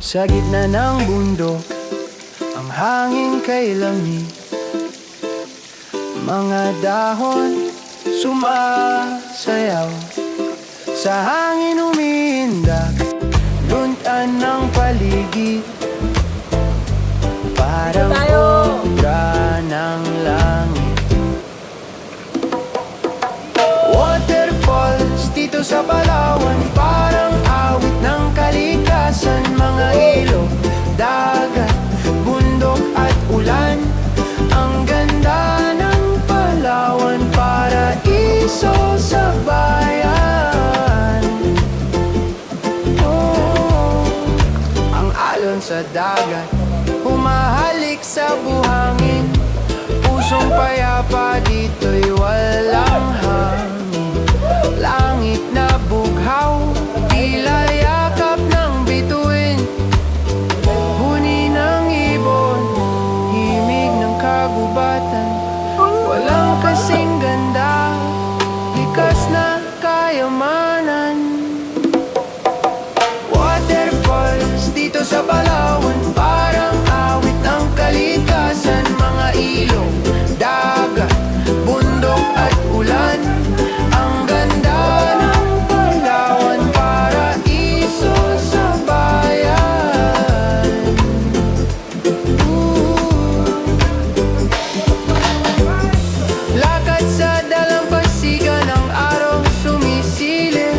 Sa gitna ng bundok, ang hangin kay lamig. Mga dahon sumasayaw, sa hangin umiindak, luntan ng paligid. Parang obra ng langit. Waterfalls dito sa Palawan, parang awit ng kalikasan. Mga ilog, dagat, bundok at ulan. Ang ganda ng Palawan, paraiso sa bayan. Oh, ang alon sa dagat, humahalik sa buhangin. Pusong payapa, dito'y walang hangin. Langit na bughaw, tila yakap ng bituin. Huni ng ibon, himig ng kagubatan. Walang kasing ganda, likas na kayamanan. Waterfalls dito sa Palawan, parang awit ng kalikasan. Mga ilog, dagat, bundok at ulan. Ang ganda ng Palawan, paraiso sa bayan. Lakad sa dalampasigan, ang araw sumisilip.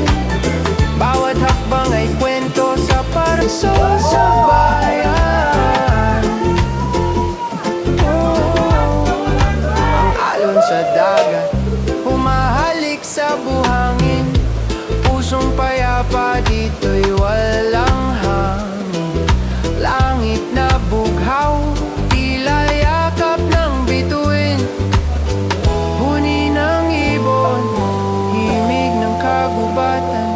Bawat hakbang ay kwento sa paraiso sa bayan. Ang alon sa dagat, humahalik sa buhangin. Pusong payapa, dito'y walang hangin. Langit na bughaw, tila yakap ng bituin. Huni ng ibon, himig ng kagubatan.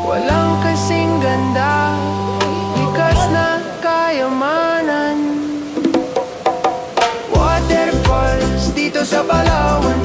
Walang kasing ganda, likas na kayamanan. Waterfalls dito sa Palawan,